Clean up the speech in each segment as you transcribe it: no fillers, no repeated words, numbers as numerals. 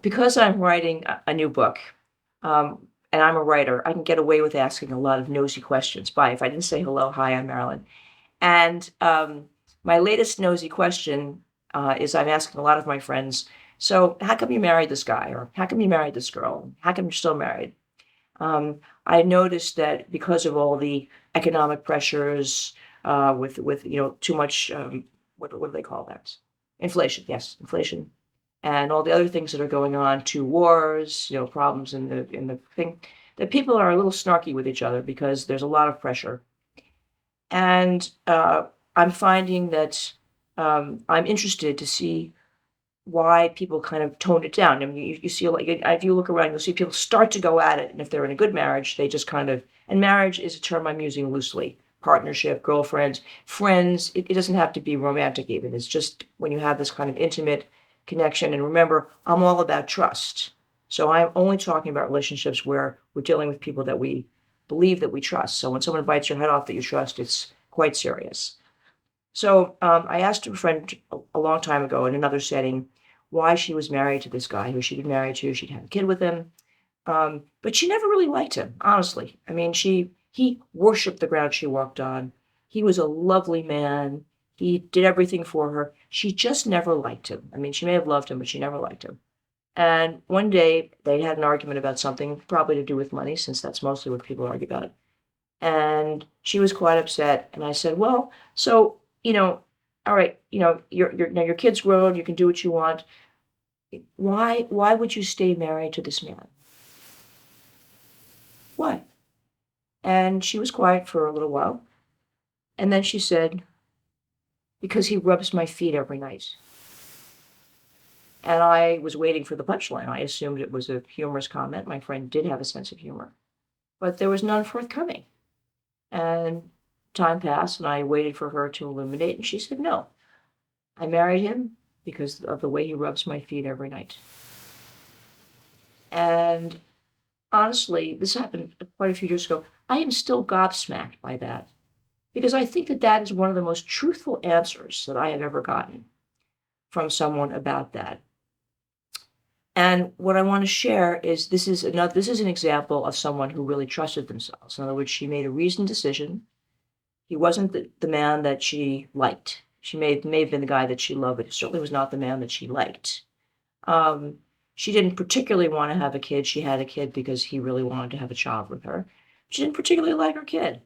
Because I'm writing a new book, and I'm a writer, I can get away with asking a lot of nosy questions. Bye. If I didn't say hello, hi, I'm Marilyn. And my latest nosy question is I'm asking a lot of my friends, so how come you married this guy? Or how come you married this girl? How come you're still married? I noticed that because of all the economic pressures, with too much, what do they call that? Inflation, yes, inflation, and all the other things that are going on, to wars, problems in the thing, that people are a little snarky with each other because there's a lot of pressure. And I'm finding that I'm interested to see why people kind of toned it down. I mean, you see, like, if you look around, you'll see people start to go at it, and if they're in a good marriage, they just kind of. And marriage is a term I'm using loosely. Partnership, girlfriends, friends. It doesn't have to be romantic even. It's just when you have this kind of intimate connection. And remember, I'm all about trust. So I'm only talking about relationships where we're dealing with people that we believe that we trust. So when someone bites your head off that you trust, it's quite serious. So I asked a friend a long time ago in another setting why she was married to this guy who she'd been married to. She'd had a kid with him, but she never really liked him, honestly. I mean, he worshipped the ground she walked on. He was a lovely man. He did everything for her. She just never liked him. I mean, she may have loved him, but she never liked him. And one day they had an argument about something, probably to do with money, since that's mostly what people argue about. And she was quite upset. And I said, well, so, all right, now your kid's grown, you can do what you want. Why would you stay married to this man? Why? And she was quiet for a little while. And then she said, because he rubs my feet every night. And I was waiting for the punchline. I assumed it was a humorous comment. My friend did have a sense of humor, but there was none forthcoming. And time passed, and I waited for her to illuminate, and she said, no, I married him because of the way he rubs my feet every night. And honestly, this happened quite a few years ago. I am still gobsmacked by that because I think that that is one of the most truthful answers that I have ever gotten from someone about that. And what I want to share is this is an example of someone who really trusted themselves. In other words, she made a reasoned decision. He wasn't the man that she liked. She may have been the guy that she loved, but it certainly was not the man that she liked. Um, she didn't particularly want to have a kid. She had a kid because he really wanted to have a child with her. She didn't particularly like her kid.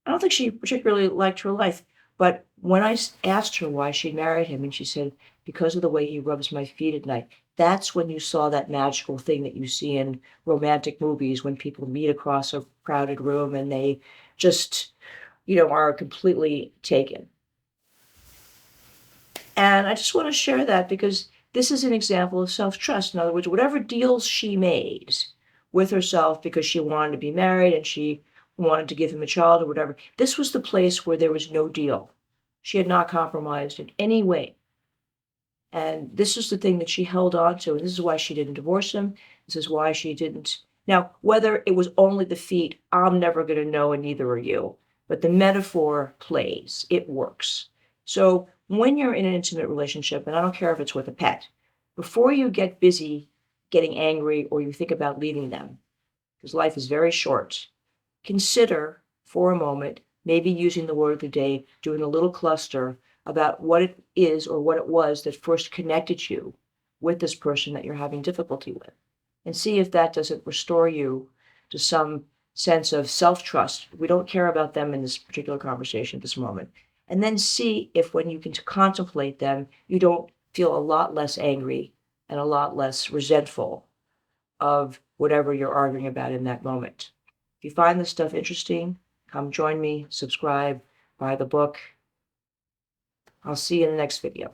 I don't think she particularly liked her life. But when I asked her why she married him, and she said, because of the way he rubs my feet at night, that's when you saw that magical thing that you see in romantic movies when people meet across a crowded room and they just, are completely taken. And I just want to share that because this is an example of self-trust. In other words, whatever deals she made with herself because she wanted to be married and she wanted to give him a child or whatever, this was the place where there was no deal. She had not compromised in any way. And this is the thing that she held on to. And this is why she didn't divorce him. This is why she didn't. Now, whether it was only the feet, I'm never going to know, and neither are you. But the metaphor plays, it works. So when you're in an intimate relationship, and I don't care if it's with a pet, before you get busy getting angry or you think about leaving them, because life is very short, consider for a moment maybe using the word of the day, doing a little cluster about what it is or what it was that first connected you with this person that you're having difficulty with, and see if that doesn't restore you to some sense of self-trust. We don't care about them in this particular conversation at this moment. And then see if when you can contemplate them, you don't feel a lot less angry and a lot less resentful of whatever you're arguing about in that moment. If you find this stuff interesting, come join me, subscribe, buy the book. I'll see you in the next video.